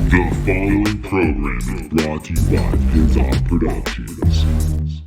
The following program is brought to you by Pizza Productions.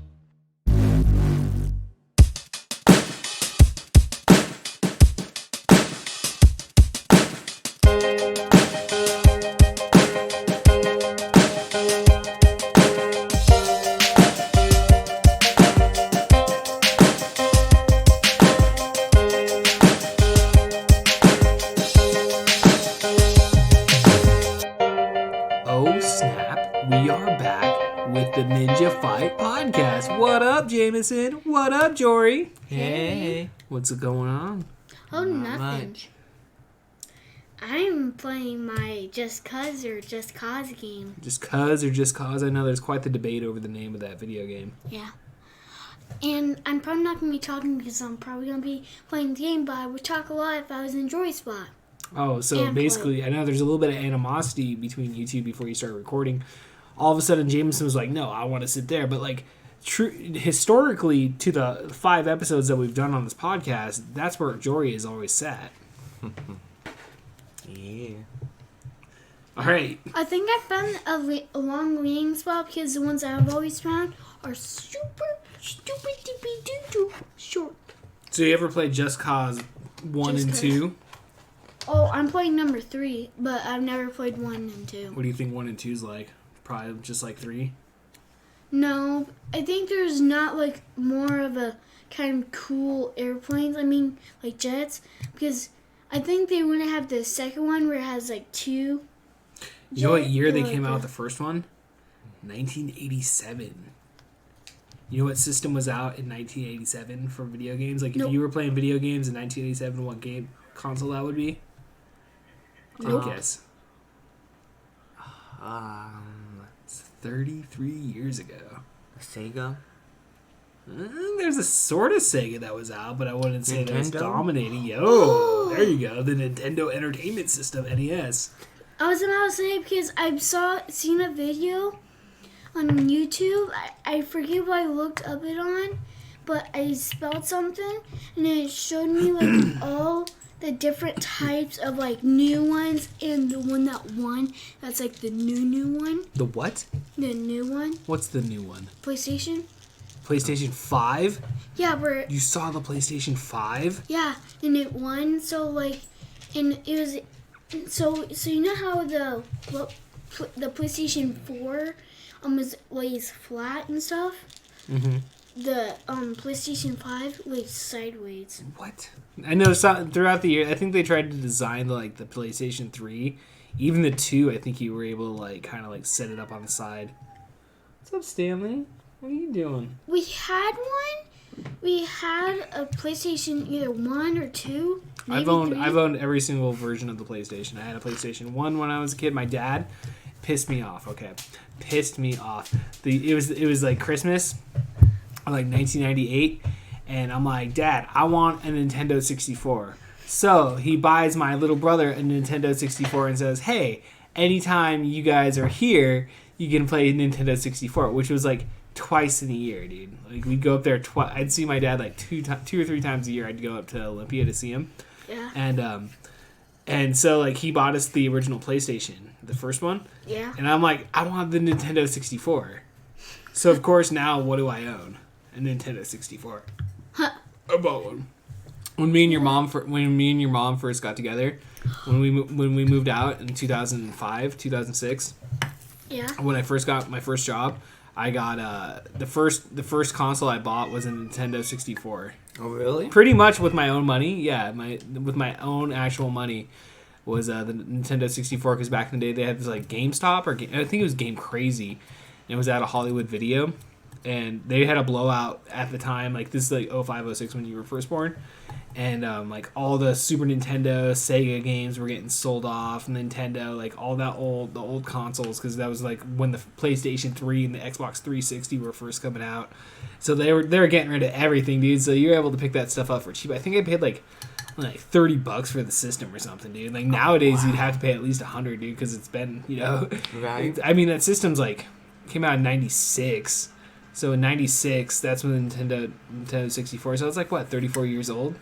Oh snap, we are back with the Ninja Fight Podcast. What up, Jameson? What up, Jory? Hey. What's going on? Oh, Not nothing. much. I'm playing my Just Cause or Just Cause game. Just cuz or just cause? I know there's quite the debate over the name of that video game. Yeah. And I'm probably not going to be talking because I'm probably going to be playing the game, but I would talk a lot if I was in Joy's spot. Oh, so And basically, I know there's a little bit of animosity between you two before you start recording. All of a sudden, Jameson was like, no, I want to sit there. But, like, historically, to the 5 episodes that we've done on this podcast, that's where Jory has always sat. Yeah. All right. I think I found a long leaning spot because the ones I've always found are super stupid doo short. So you ever played Just Cause 1 Just and Cause. 2? Oh, I'm playing number 3, but I've never played 1 and 2. What do you think 1 and 2 is like? Probably just like 3? No, I think there's not like more of a kind of cool airplanes. I mean, like jets, because I think they want to have the second one where it has like 2. You know what year they like came out the- with the first one? 1987. You know what system was out in 1987 for video games? Like, Nope. if you were playing video games in 1987, what game console that would be? Nope. Guess. It's 33 years ago. Sega. There's a sort of Sega that was out, but I wouldn't say that's Nintendo? dominating. Yo, there you go. The Nintendo Entertainment System, NES. I was about to say because seen a video on YouTube. I forget what I looked up it on, but I spelled something and it showed me like all the different types of like new ones and the one that won. That's like the new one. The what? The new one. What's the new one? PlayStation. PlayStation 5? Yeah, where You saw the PlayStation 5? yeah, and it won. So like, and it was so you know how the PlayStation 4 is lays flat and stuff. Mm-hmm. The PlayStation 5 lays sideways. What? I know throughout the year, I think they tried to design the PlayStation 3. Even the 2, I think you were able to kind of set it up on the side. What's up, Stanley? What are you doing? We had one. We had a PlayStation either 1 or 2. Maybe I've 3. owned every single version of the PlayStation. I had a PlayStation 1 when I was a kid. My dad pissed me off. Okay, pissed me off. It was like Christmas, like 1998, and I'm like, Dad, I want a Nintendo 64. So he buys my little brother a Nintendo 64 and says, hey, anytime you guys are here, you can play Nintendo 64, which was like twice in a year, dude. Like, we'd go up there I'd see my dad like two or three times a year. I'd go up to Olympia to see him. Yeah. And so like he bought us the original PlayStation, the first one. Yeah. And I'm like, I want the Nintendo 64. So of course now what do I own? A Nintendo 64. Huh. I bought one. When me and your mom first got together, when we moved out in 2005, 2006, Yeah. when I first got my first job, I got the first console I bought was a Nintendo 64. Oh, really? Pretty much with my own money, yeah. With my own actual money was the Nintendo 64. Because back in the day they had this like GameStop I think it was Game Crazy, and it was at a Hollywood Video, and they had a blowout at the time. Like this is like 05, 06 when you were first born. And like all the Super Nintendo, Sega games were getting sold off. Nintendo, like all the old consoles, because that was like when the PlayStation 3 and the Xbox 360 were first coming out. So they were getting rid of everything, dude. So you're able to pick that stuff up for cheap. I think I paid like $30 for the system or something, dude. Like nowadays you'd have to pay at least $100, dude, because it's been Right. I mean that system's like came out in '96. So in '96, that's when Nintendo 64. So it's like what, 34 years old?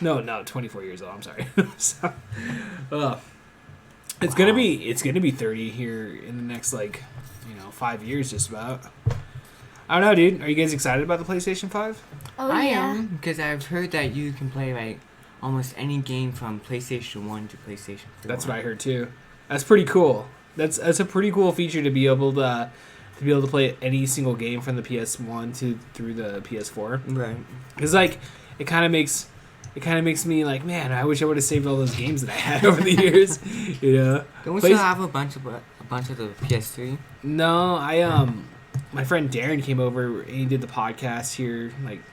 No, 24 years old. I'm sorry. So, It's gonna be 30 here in the next 5 years, just about. I don't know, dude. Are you guys excited about the PlayStation 5? Oh I yeah. am, because I've heard that you can play like almost any game from PlayStation 1 to PlayStation 4. That's what I heard too. That's pretty cool. That's a pretty cool feature to be able to play any single game from the PS1 through the PS4. Right. Because it kind of makes me like, man, I wish I would have saved all those games that I had over the years. You know. Don't we still have a bunch of the PS3? No, my friend Darren came over and he did the podcast here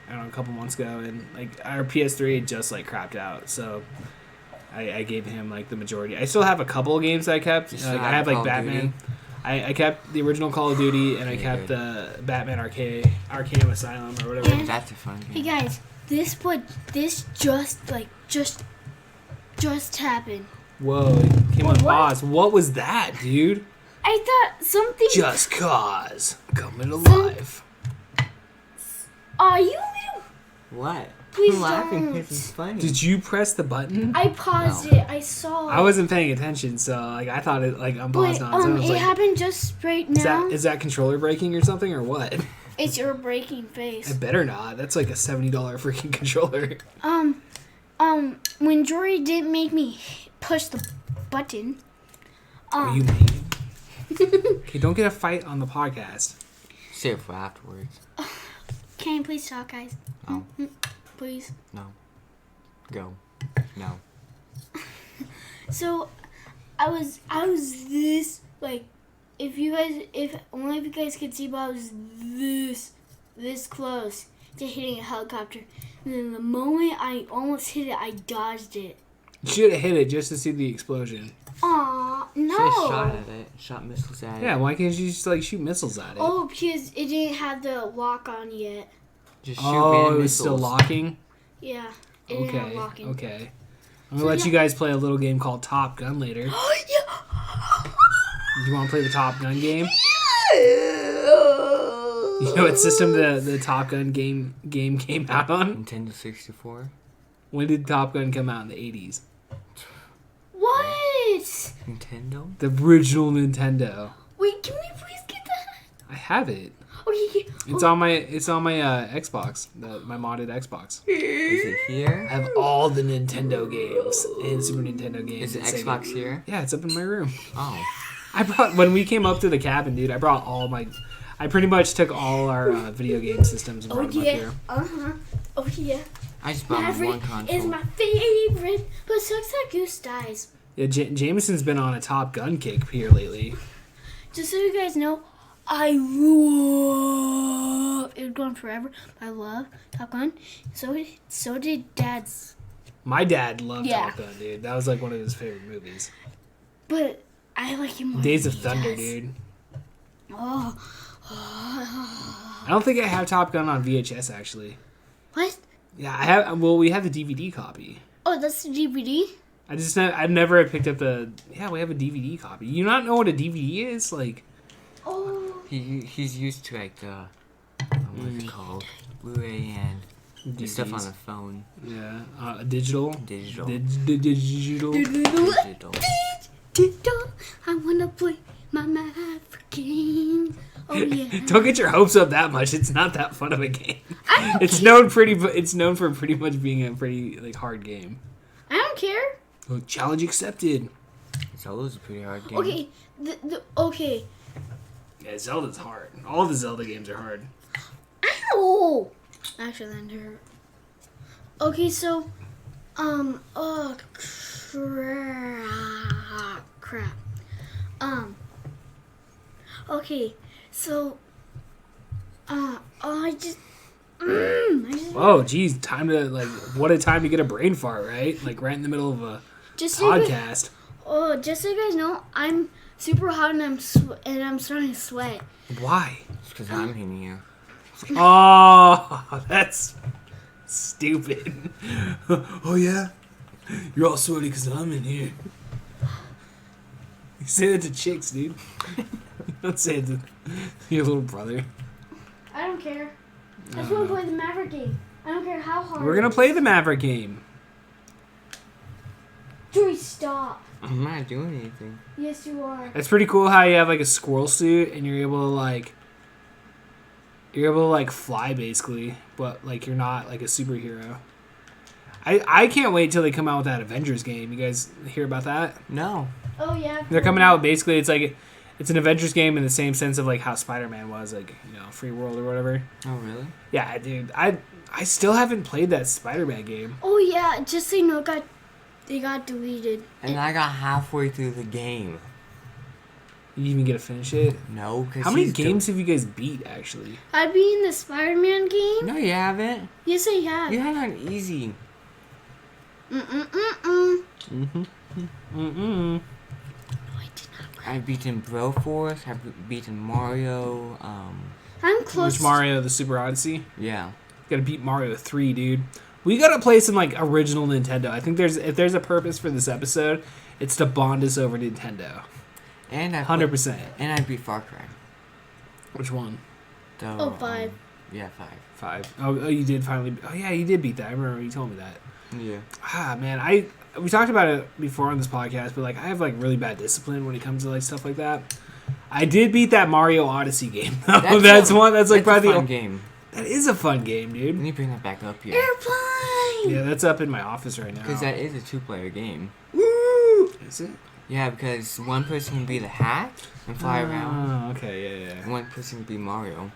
a couple months ago, and our PS3 had just crapped out, so I gave him the majority. I still have a couple of games that I kept. I have Call of Batman. Duty? I kept the original Call of Duty, and I kept the Batman Arkham Asylum or whatever. And- That's a fun Hey game. guys, this just happened. Whoa, it came on What? pause. What was that, dude? I thought something. Just Cause coming alive. Are you little? What? Please I'm laughing don't. because it's funny. Did you press the button? I paused No. it. I saw it. I wasn't paying attention, so I thought it unpaused But on its own. I was it like, happened just right now. is that controller breaking or something or what? It's your breaking face. It better not. That's like a $70 freaking controller. When Jory didn't make me push the button. Are you mean? Okay, don't get a fight on the podcast. Save it for afterwards. Can you please talk, guys? No. Please. No. Go. No. So, I was this if only if you guys could see, but I was this close to hitting a helicopter. And then the moment I almost hit it, I dodged it. You should have hit it just to see the explosion. Aw, no. Should have shot at it. Shot missiles at it. Yeah, why can't you just shoot missiles at it? Oh, because it didn't have the lock on yet. Just shoot Oh, random it was missiles. still locking? Yeah, it didn't have Okay, locking. okay. I'm gonna let you guys play a little game called Top Gun later. Oh, yeah. Do you want to play the Top Gun game? You know what system the Top Gun game came out on? Nintendo 64. When did Top Gun come out in the 80s? What? Nintendo? The original Nintendo. Wait, can we please get that? I have it. Okay. It's on my Xbox, my modded Xbox. Is it I here? have all the Nintendo games and Super Nintendo games. Is it and Sega. Xbox here? Yeah, it's up in my room. Oh. I brought when we came up to the cabin, dude. I pretty much took all our video game systems and Oh brought them up yeah. here. Oh yeah. I just bought my one Maverick console. is my favorite, but sucks that Goose dies. Yeah, Jameson's been on a Top Gun kick here lately. Just so you guys know, I love it. Going forever. I love Top Gun. So did Dad's. My dad loved Yeah. Top Gun, dude. That was one of his favorite movies. But I like him more. Days than of he Thunder, does. dude. Oh. I don't think I have Top Gun on VHS actually. What? Yeah, I have. Well, we have the DVD copy. Oh, that's the DVD. I've never picked up the. Yeah, we have a DVD copy. You not know what a DVD is? Oh. He's used to the what's it called? Blu-ray and the stuff on the phone. Yeah, digital. Digital. Digital. Digital. Digital. I wanna play my Maverick game. Oh yeah. Don't get your hopes up that much. It's not that fun of a game. I don't It's known for pretty much being a pretty hard game. I don't care. Oh, challenge accepted. Zelda's a pretty hard game. Okay. Okay. Yeah, Zelda's hard. All the Zelda games are hard. Ow! Actually, that hurt. Okay, so, oh crap. Okay, so, I just. Oh, geez, time to what a time to get a brain fart, right? Right in the middle of a Just so you guys, podcast. just so you guys know, I'm super hot and I'm starting to sweat. Why? It's because I'm hitting you. Oh, that's stupid. Oh yeah, you're all sweaty because I'm in here. You say that to chicks, dude. You don't say it to your little brother. I don't care. I just want to play the Maverick game. I don't care how hard. We're gonna play the Maverick game. Joey, stop. I'm not doing anything. Yes, you are. It's pretty cool how you have like a squirrel suit and you're able to like fly basically, but like you're not like a superhero. I can't wait till they come out with that Avengers game. You guys hear about that? No. Oh yeah. They're coming out basically. It's an Avengers game in the same sense of like how Spider-Man was, like, you know, free world or whatever. Oh really? Yeah, dude. I still haven't played that Spider-Man game. Oh yeah. Just so you know, they got deleted. And I got halfway through the game. You even get to finish it? No, because How many games have you guys beat actually? I'd be in the Spider-Man game. No, you haven't. Yes, I have. You had on easy. Mm-mm. No, I did not. I've beaten Broforce. I've beaten Mario. I'm close. Which Mario, the Super Odyssey? Yeah. Gotta beat Mario 3, dude. We gotta play some like original Nintendo. I think if there's a purpose for this episode, it's to bond us over Nintendo. And I 100%. And I beat Far Cry. Which one? The, 5. Yeah, 5. 5. Oh, you did finally. Oh yeah, you did beat that. I remember you told me that. Yeah. Ah, man, we talked about it before on this podcast, but like I have like really bad discipline when it comes to like stuff like that. I did beat that Mario Odyssey game. That's like probably a fun game. That is a fun game, dude. Let me bring that back up here. Airplane. Yeah, that's up in my office right now. Because that is a 2-player game. Woo! Is it? Yeah, because one person can be the hat and fly around. Oh, okay, yeah. And one person can be Mario.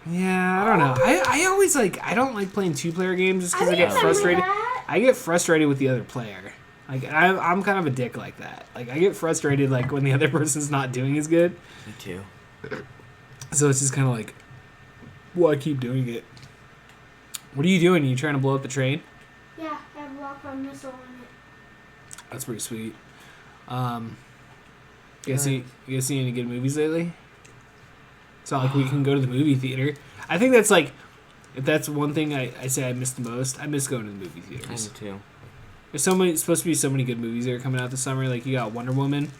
Yeah, I don't know. I always I don't like playing 2-player games just because I get frustrated. I get frustrated with the other player. Like I'm kind of a dick like that. Like I get frustrated like when the other person's not doing as good. Me too. So it's just kind of like, well, I keep doing it. What are you doing? Are you trying to blow up the train? Yeah, I have a rock missile on it. That's pretty sweet. You guys see any good movies lately? It's not like we can go to the movie theater. I think that's like, if that's one thing I say I miss the most, I miss going to the movie I theaters. do too. There's supposed to be so many good movies that are coming out this summer. Like you got Wonder Woman.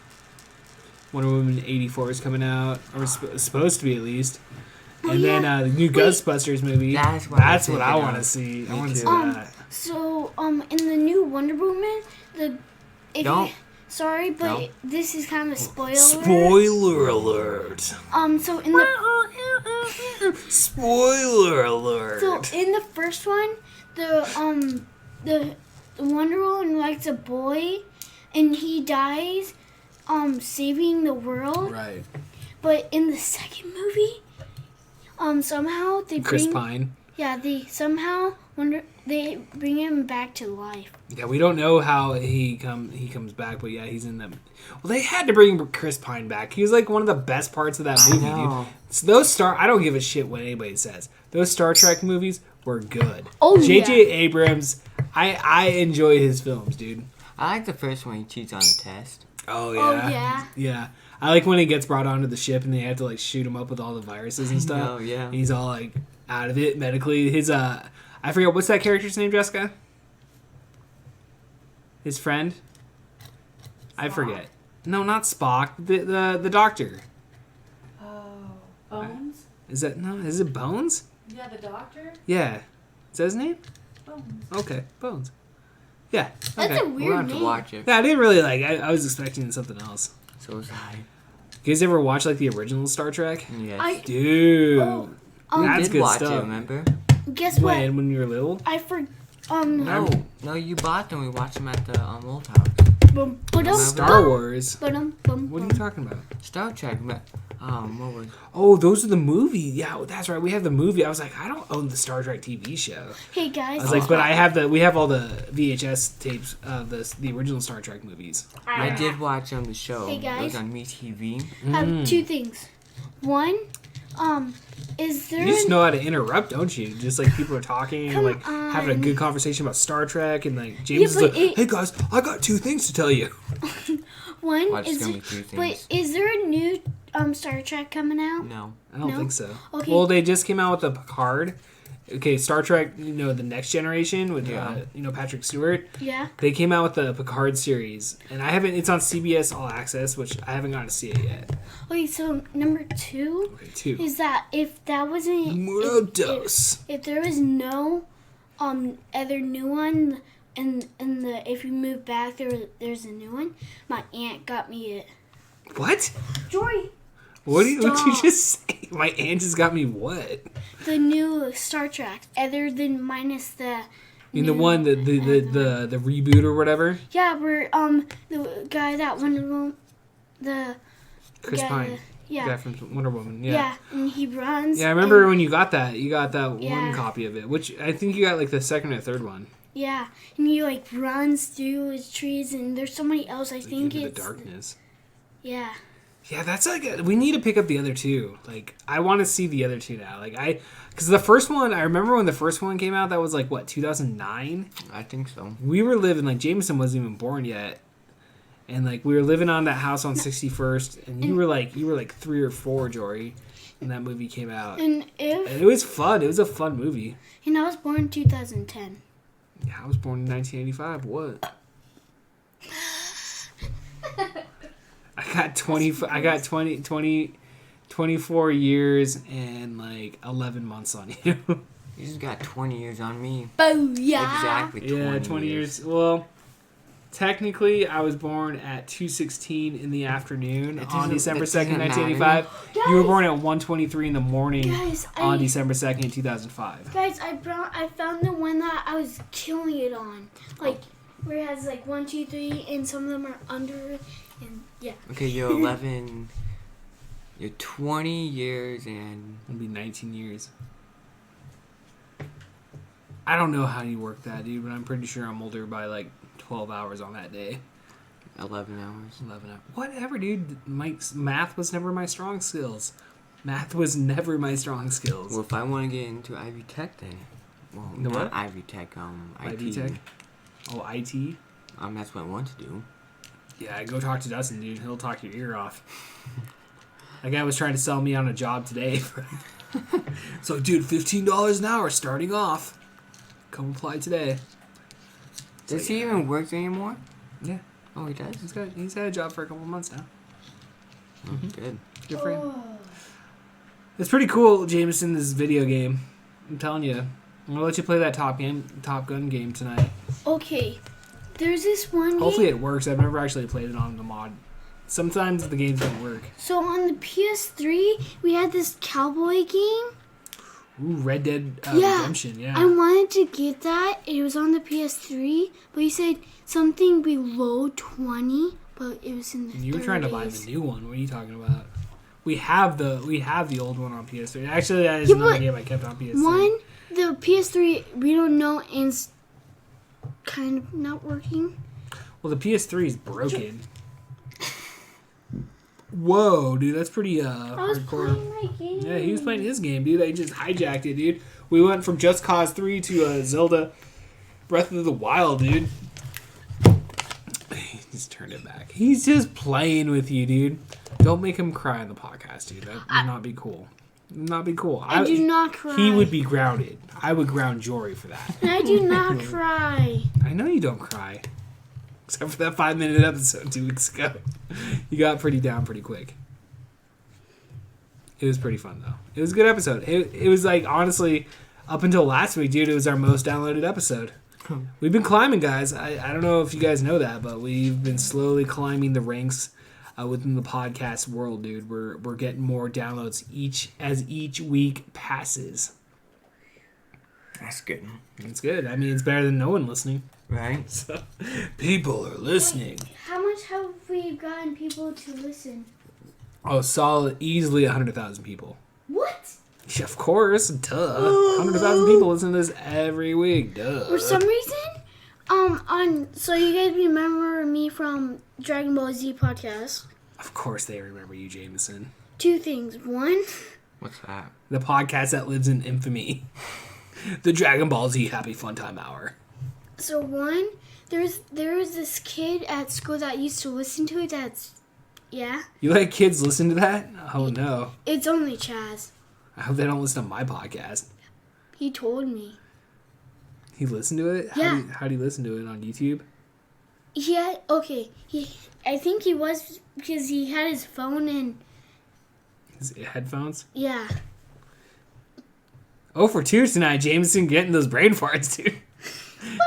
Wonder Woman 84 is coming out, or supposed to be at least. And then the new Ghostbusters movie. That's what I want to see. I want to see that. So in the new Wonder Woman, sorry, but No. this is kind of a spoiler. Spoiler alert. So in the Spoiler alert. So in the first one, the Wonder Woman likes a boy, and he dies, saving the world. Right. But in the second movie, somehow they Chris bring Pine. Yeah, they bring him back to life. Yeah, we don't know how he comes back, but yeah, he's in them. Well, they had to bring Chris Pine back. He was like one of the best parts of that movie, dude. So I don't give a shit what anybody says. Those Star Trek movies were good. Oh, J.J. Abrams, I enjoy his films, dude. I like the first one he cheats on the test. Oh yeah. Oh yeah. Yeah. I like when he gets brought onto the ship and they have to like shoot him up with all the viruses and stuff. Oh yeah. And he's all like out of it medically. His I forget what's that character's name, Jessica? His friend? I forget. No, not Spock. The doctor. Oh, Bones? Is it Bones? Yeah, the doctor? Yeah. Is that his name? Bones. Okay, Bones. Yeah. That's Okay. a We'll weird have to name. watch it. Yeah, I didn't really I was expecting something else. So was I. You guys ever watch like the original Star Trek? Yes. Dude. Oh, we that's did good watch stuff. it, remember? guess what? When you were little? No, you bought them. We watched them at the old house. Star Wars. What are What you talking about? Star Trek. What was? Oh, those are the movie. Yeah, that's right. We have the movie. I was like, I don't own the Star Trek TV show. Hey guys. I was like, but we have all the VHS tapes of the original Star Trek movies. I did watch the show. Hey, guys. It was on MeTV. I have two things. One, is there? You just know how to interrupt, don't you? Just like people are talking and Come like having a on. good conversation about Star Trek, and like James is but like, "Hey guys, I got 2 things to tell you." One Watch is. gonna be 2 things. Wait, is there a new Star Trek coming out? No. I don't No? think so. Okay. Well, they just came out with the Picard. Okay, Star Trek, the Next Generation with Patrick Stewart. Yeah. They came out with the Picard series, and I haven't. It's on CBS All Access, which I haven't gotten to see it yet. Okay, so number 2 Okay, 2. is that if that wasn't Murodos. if there was no other new one, if you move back, there's a new one. My aunt got me it. What? Jory, What'd you Stop. just say? My aunt just got me what? the new Star Trek, other than minus the. I mean, the new- one, the reboot or whatever? Yeah, where the guy that Wonder Woman, the Chris guy Pine. that- yeah. Guy from Wonder Woman, Yeah, and he runs. Yeah, I remember and- when you got that. You got that Yeah. one copy of it, which I think you got like the second or third one. Yeah, and he like runs through his trees, and there's somebody else. I Like, think Into it's the darkness. yeah. Yeah, that's like we need to pick up the other two. Like, I want to see the other two now. Like, because the first one, I remember when the first one came out. That was like what 2009. I think so. We were living like Jameson wasn't even born yet, and like we were living on that house on 61st, and you were like 3 or 4, Jory, when that movie came out. And And it was fun. It was a fun movie. and I was born in 2010. Yeah, I was born in 1985. What? I got 24 years and like 11 months on you. You just got 20 years on me. Booyah! Exactly 20 Yeah, 20 years. Well, technically, I was born at 2:16 in the afternoon That on doesn't- December that 2nd, doesn't 1985. You were born at 1:23 in the morning Guys, on December 2nd, 2005. Guys, I found the one that I was killing it on, like where it has like 1, 2, 3, and some of them are under it, and yeah. Okay, you're 11. You're 20 years and... It'll be 19 years. I don't know how you work that, dude, but I'm pretty sure I'm older by like 12 hours on that day. 11 hours. 11 hours. Whatever, dude. Math was never my strong skills. Math was never my strong skills. Well, if I want to get into Ivy Tech, then... Well, The not what? Ivy Tech, IT. Ivy Tech? Oh, IT? That's what I want to do. Yeah, go talk to Dustin, dude. He'll talk your ear off. That guy was trying to sell me on a job today. So, dude, $15 an hour starting off. Come apply today. Does he even work anymore? Yeah, Oh, he does? he's had a job for a couple months now. Oh, good. Good for him. It's pretty cool, Jameson, this video game. I'm telling you. I'm going to let you play that Top Gun game tonight. Okay, there's this one Hopefully game. it works. I've never actually played it on the mod. Sometimes the games don't work. So on the PS3, we had this cowboy game. Ooh, Red Dead Yeah. Redemption, yeah. I wanted to get that. It was on the PS3, but you said something below 20, but it was in the You were trying to buy 30s. the new one. What are you talking about? We have the old one on PS3. Actually, that is Yeah, another but game I kept on PS3. One, the PS3, we don't know, is kind of not working. Well, the PS3 is broken. Whoa, dude, that's pretty I was hardcore. playing my game. Yeah, he was playing his game, dude. They just hijacked it, dude. We went from Just Cause 3 to Zelda Breath of the Wild, dude. He just turned it back. He's just playing with you, dude. Don't make him cry on the podcast, dude. That would not be cool. Not be cool. I do not cry. He would be grounded. I would ground Jory for that. I do not cry. I know you don't cry. Except for that 5-minute episode 2 weeks ago. You got pretty down pretty quick. It was pretty fun, though. It was a good episode. It was like, honestly, up until last week, dude, it was our most downloaded episode. We've been climbing, guys. I don't know if you guys know that, but we've been slowly climbing the ranks within the podcast world, dude. We're getting more downloads as each week passes. That's good. It's good. I mean, it's better than no one listening. Right? So, people are listening. How much have we gotten people to listen? Oh, solid, easily 100,000 people. What? Yeah, of course, duh. 100,000 people listen to this every week, duh. For some reason, so you guys remember me from Dragon Ball Z podcast. Of course they remember you, Jameson. 2 things. One, What's that? The podcast that lives in infamy. The Dragon Ball Z Happy Fun Time Hour. so one, there was this kid at school that used to listen to it. Yeah, You let kids listen to that? Oh no. it's only Chaz. I hope they don't listen to my podcast. He told me. He listened to it? Yeah. How do you listen to it? On YouTube? Yeah, okay. I think he was because he had his phone and His headphones? yeah. Oh, for 2 tonight, Jameson getting those brain farts, dude.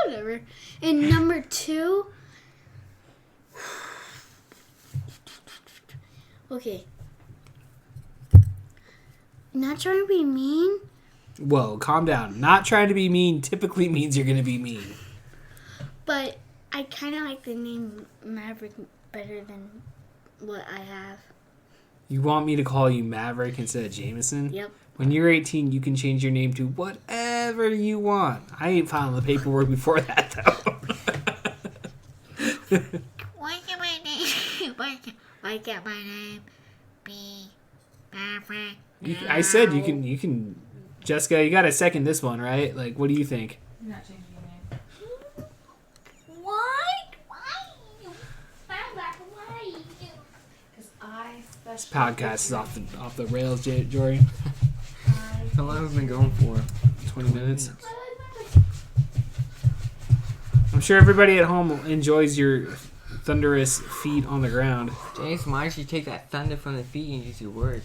Whatever. And number 2. Okay. Not trying to be mean, Whoa, calm down. Not trying to be mean typically means you're going to be mean. but I kind of like the name Maverick better than what I have. You want me to call you Maverick instead of Jameson? Yep. When you're 18, you can change your name to whatever you want. I ain't filing the paperwork before that, though. Why can't my name? Why can't my name be Maverick? I said you can. Jessica, you got to second this one, right? Like, what do you think? You're not changing your name. What? Why? Why? Because I This specialize. podcast is off the rails, Jory. How long have we been going for? 20 minutes. I'm sure everybody at home enjoys your thunderous feet on the ground. James, why don't you take that thunder from the feet and use your words?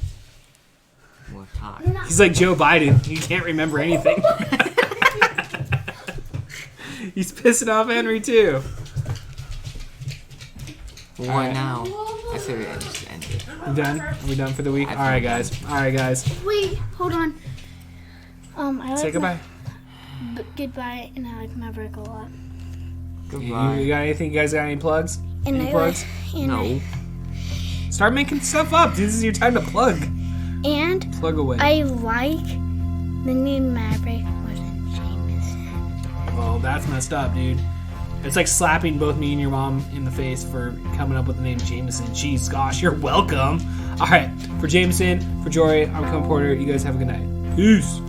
More talk. He's like Joe Biden. He can't remember anything. He's pissing off Henry, too. What Alright. now? I said we just ended. We done? Are we done for the week? I All right, think guys. Wait, hold on. I like Say goodbye. Goodbye, and I like Maverick a lot. Goodbye. You got anything? You guys got any plugs? And Any I plugs? Like, and No. Start making stuff up. This is your time to plug. And Plug away. I like the name Maverick more than Jameson. Well, that's messed up, dude. It's like slapping both me and your mom in the face for coming up with the name Jameson. Jeez, gosh, you're welcome. All right, for Jameson, for Jory, I'm Cone Porter. You guys have a good night. Peace.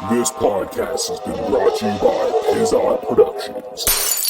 This podcast has been brought to you by Pizza Productions.